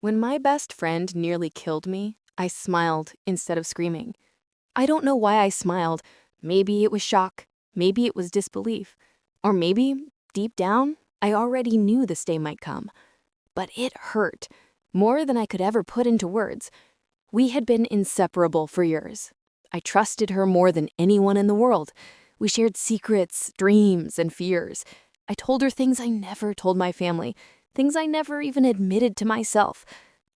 When my best friend nearly killed me, I smiled instead of screaming. I don't know why I smiled. Maybe it was shock, maybe it was disbelief, or maybe, deep down, I already knew this day might come. But it hurt, more than I could ever put into words. We had been inseparable for years. I trusted her more than anyone in the world. We shared secrets, dreams, and fears. I told her things I never told my family, things I never even admitted to myself.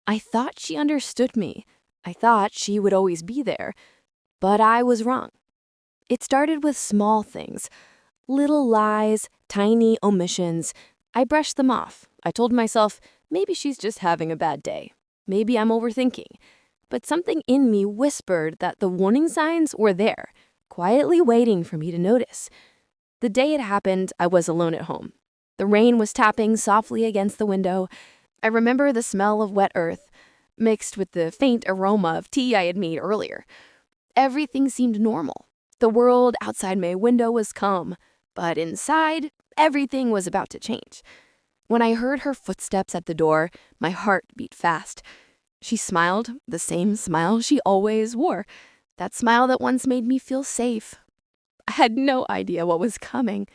I thought she understood me. I thought she would always be there. But I was wrong. It started with small things, little lies, tiny omissions. I brushed them off. I told myself, maybe she's just having a bad day. Maybe I'm overthinking. But something in me whispered that the warning signs were there, quietly waiting for me to notice. The day it happened, I was alone at home. The rain was tapping softly against the window. I remember the smell of wet earth, mixed with the faint aroma of tea I had made earlier. Everything seemed normal. The world outside my window was calm, but inside, everything was about to change. When I heard her footsteps at the door, my heart beat fast. She smiled, the same smile she always wore, that smile that once made me feel safe. I had no idea what was coming.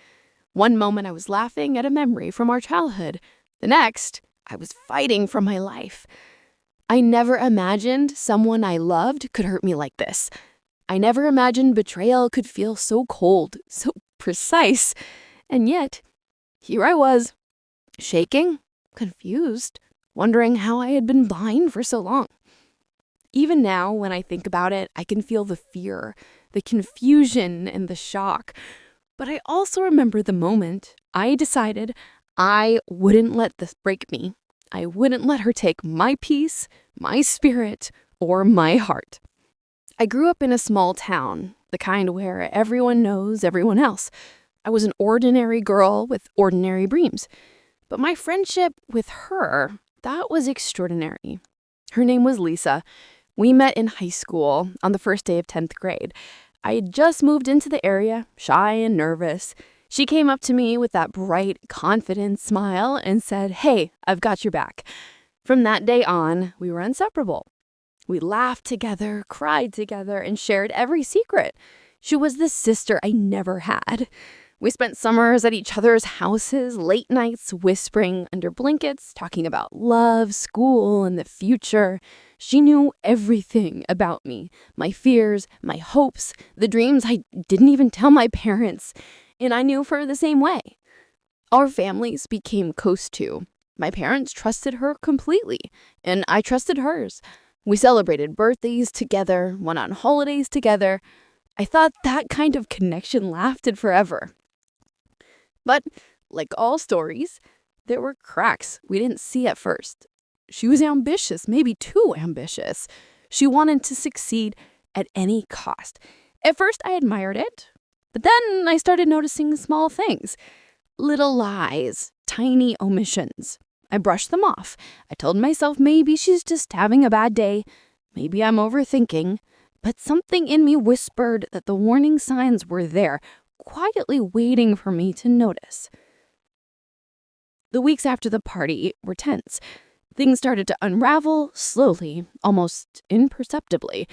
One moment I was laughing at a memory from our childhood. The next, I was fighting for my life. I never imagined someone I loved could hurt me like this. I never imagined betrayal could feel so cold, so precise. And yet, here I was, shaking, confused, wondering how I had been blind for so long. Even now, when I think about it, I can feel the fear, the confusion, and the shock. But I also remember the moment I decided I wouldn't let this break me. I wouldn't let her take my peace, my spirit, or my heart. I grew up in a small town, the kind where everyone knows everyone else. I was an ordinary girl with ordinary dreams. But my friendship with her, that was extraordinary. Her name was Lisa. We met in high school on the first day of 10th grade. I had just moved into the area, shy and nervous. She came up to me with that bright, confident smile and said, "Hey, I've got your back." From that day on, we were inseparable. We laughed together, cried together, and shared every secret. She was the sister I never had. We spent summers at each other's houses, late nights whispering under blankets, talking about love, school, and the future. She knew everything about me, my fears, my hopes, the dreams I didn't even tell my parents. And I knew her the same way. Our families became close too. My parents trusted her completely, and I trusted hers. We celebrated birthdays together, went on holidays together. I thought that kind of connection lasted forever. But, like all stories, there were cracks we didn't see at first. She was ambitious, maybe too ambitious. She wanted to succeed at any cost. At first, I admired it, but then I started noticing small things. Little lies, tiny omissions. I brushed them off. I told myself maybe she's just having a bad day. Maybe I'm overthinking. But something in me whispered that the warning signs were there, quietly waiting for me to notice. The weeks after the party were tense. Things started to unravel slowly, almost imperceptibly.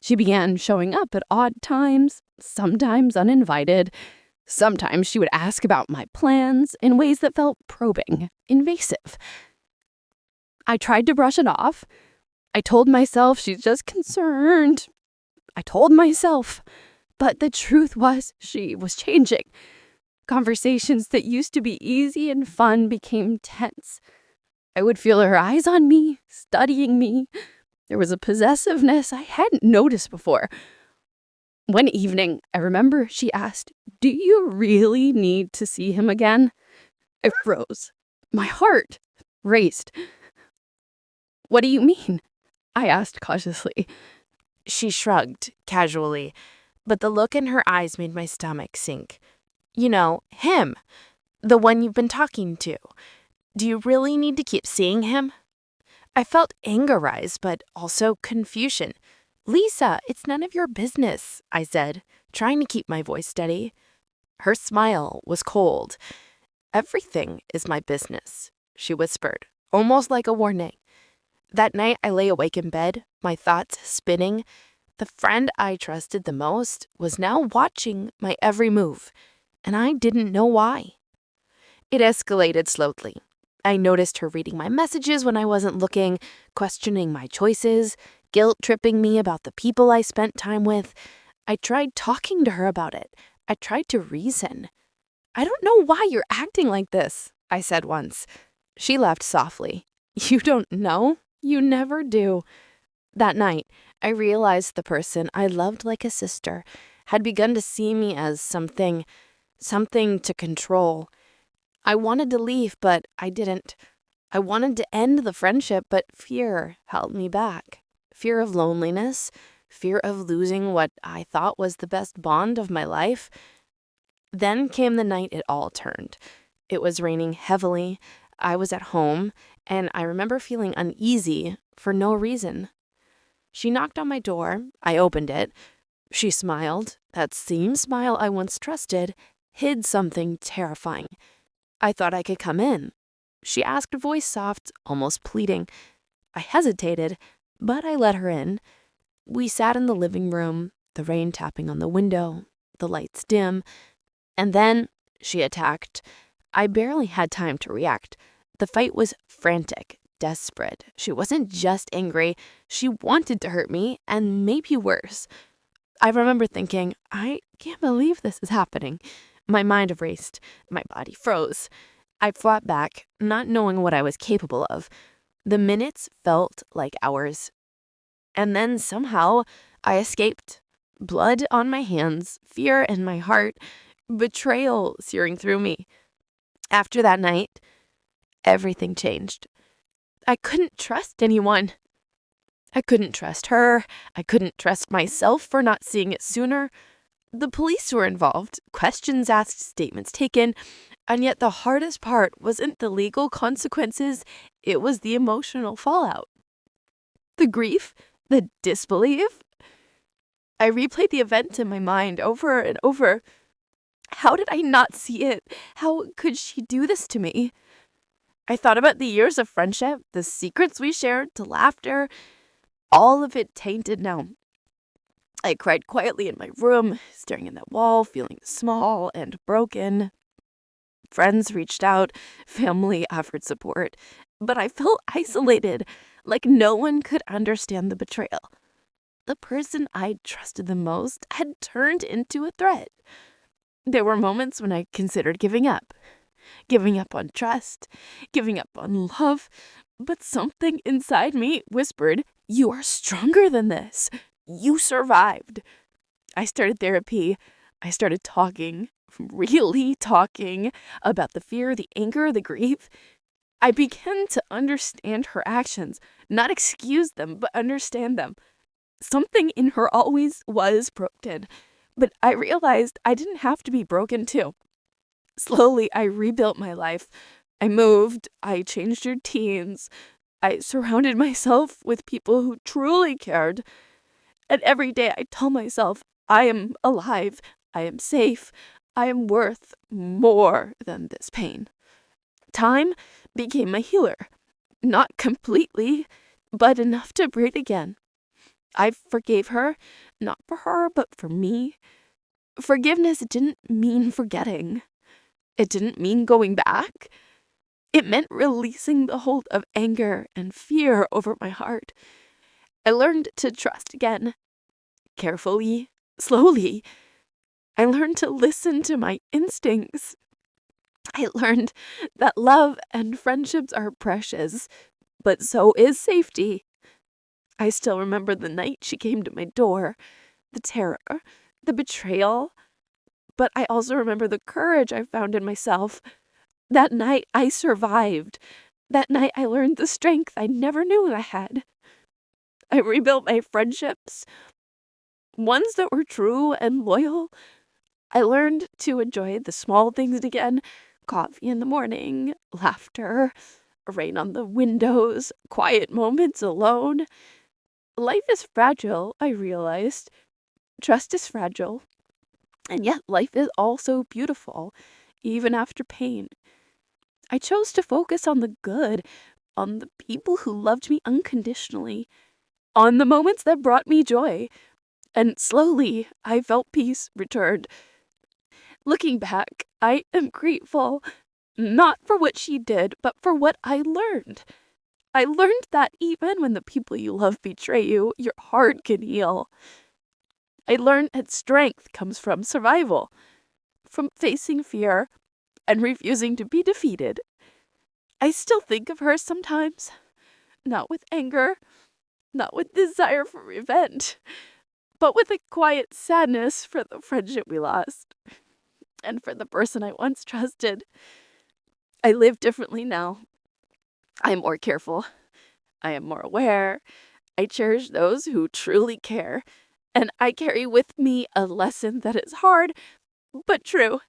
She began showing up at odd times, sometimes uninvited. Sometimes she would ask about my plans in ways that felt probing, invasive. I tried to brush it off. I told myself she's just concerned. I told myself. But the truth was, she was changing. Conversations that used to be easy and fun became tense. I would feel her eyes on me, studying me. There was a possessiveness I hadn't noticed before. One evening, I remember she asked, "Do you really need to see him again?" I froze. My heart raced. "What do you mean?" I asked cautiously. She shrugged, casually, but the look in her eyes made my stomach sink. "You know, him. The one you've been talking to. Do you really need to keep seeing him?" I felt anger rise, but also confusion. "Lisa, it's none of your business," I said, trying to keep my voice steady. Her smile was cold. "Everything is my business," she whispered, almost like a warning. That night, I lay awake in bed, my thoughts spinning. The friend I trusted the most was now watching my every move, and I didn't know why. It escalated slowly. I noticed her reading my messages when I wasn't looking, questioning my choices, guilt-tripping me about the people I spent time with. I tried talking to her about it. I tried to reason. "I don't know why you're acting like this," I said once. She laughed softly. "You don't know? You never do." That night, I realized the person I loved like a sister had begun to see me as something to control. I wanted to leave, but I didn't. I wanted to end the friendship, but fear held me back. Fear of loneliness, fear of losing what I thought was the best bond of my life. Then came the night it all turned. It was raining heavily. I was at home, and I remember feeling uneasy for no reason. She knocked on my door. I opened it. She smiled. That same smile I once trusted hid something terrifying. I thought I could come in. She asked, voice soft, almost pleading. I hesitated, but I let her in. We sat in the living room, the rain tapping on the window, the lights dim, and then she attacked. I barely had time to react. The fight was frantic, desperate. She wasn't just angry. She wanted to hurt me, and maybe worse. I remember thinking, I can't believe this is happening. My mind raced. My body froze. I fought back, not knowing what I was capable of. The minutes felt like hours. And then somehow I escaped. Blood on my hands, fear in my heart, betrayal searing through me. After that night, everything changed. I couldn't trust anyone. I couldn't trust her. I couldn't trust myself for not seeing it sooner. The police were involved, questions asked, statements taken, and yet the hardest part wasn't the legal consequences, it was the emotional fallout. The grief, the disbelief. I replayed the event in my mind over and over. How did I not see it? How could she do this to me? I thought about the years of friendship, the secrets we shared, the laughter, all of it tainted now. I cried quietly in my room, staring at that wall, feeling small and broken. Friends reached out, family offered support, but I felt isolated, like no one could understand the betrayal. The person I trusted the most had turned into a threat. There were moments when I considered giving up on trust, giving up on love, but something inside me whispered, "You are stronger than this. You survived." I started therapy. I started talking, really talking about the fear, the anger, the grief. I began to understand her actions, not excuse them, but understand them. Something in her always was broken, but I realized I didn't have to be broken too. Slowly, I rebuilt my life. I moved, I changed routines, I surrounded myself with people who truly cared. And every day I tell myself, I am alive, I am safe, I am worth more than this pain. Time became a healer. Not completely, but enough to breathe again. I forgave her, not for her, but for me. Forgiveness didn't mean forgetting. It didn't mean going back. It meant releasing the hold of anger and fear over my heart. I learned to trust again, carefully, slowly. I learned to listen to my instincts. I learned that love and friendships are precious, but so is safety. I still remember the night she came to my door, the terror, the betrayal, but I also remember the courage I found in myself. That night I survived. That night I learned the strength I never knew I had. I rebuilt my friendships, ones that were true and loyal. I learned to enjoy the small things again, coffee in the morning, laughter, rain on the windows, quiet moments alone. Life is fragile, I realized. Trust is fragile. And yet life is also beautiful, even after pain. I chose to focus on the good, on the people who loved me unconditionally, on the moments that brought me joy. And slowly, I felt peace returned. Looking back, I am grateful, not for what she did, but for what I learned. I learned that even when the people you love betray you, your heart can heal. I learned that strength comes from survival, from facing fear and refusing to be defeated. I still think of her sometimes, not with anger, not with desire for revenge, but with a quiet sadness for the friendship we lost and for the person I once trusted. I live differently now. I am more careful. I am more aware. I cherish those who truly care. And I carry with me a lesson that is hard, but true.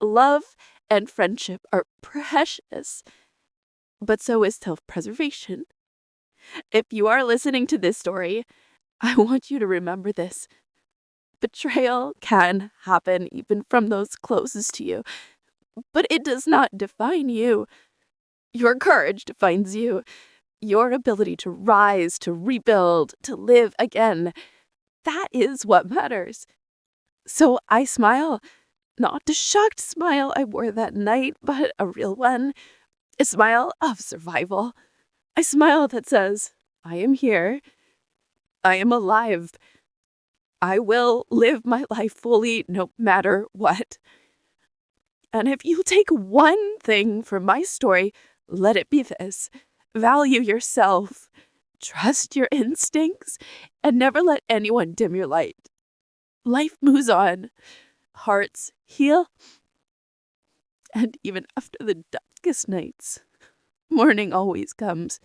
Love and friendship are precious, but so is self-preservation. If you are listening to this story, I want you to remember this. Betrayal can happen even from those closest to you, but it does not define you. Your courage defines you. Your ability to rise, to rebuild, to live again. That is what matters. So I smile, not the shocked smile I wore that night, but a real one. A smile of survival. A smile that says, I am here. I am alive. I will live my life fully no matter what. And if you take one thing from my story, let it be this. Value yourself. Trust your instincts and never let anyone dim your light. Life moves on. Hearts heal. And even after the darkest nights, morning always comes.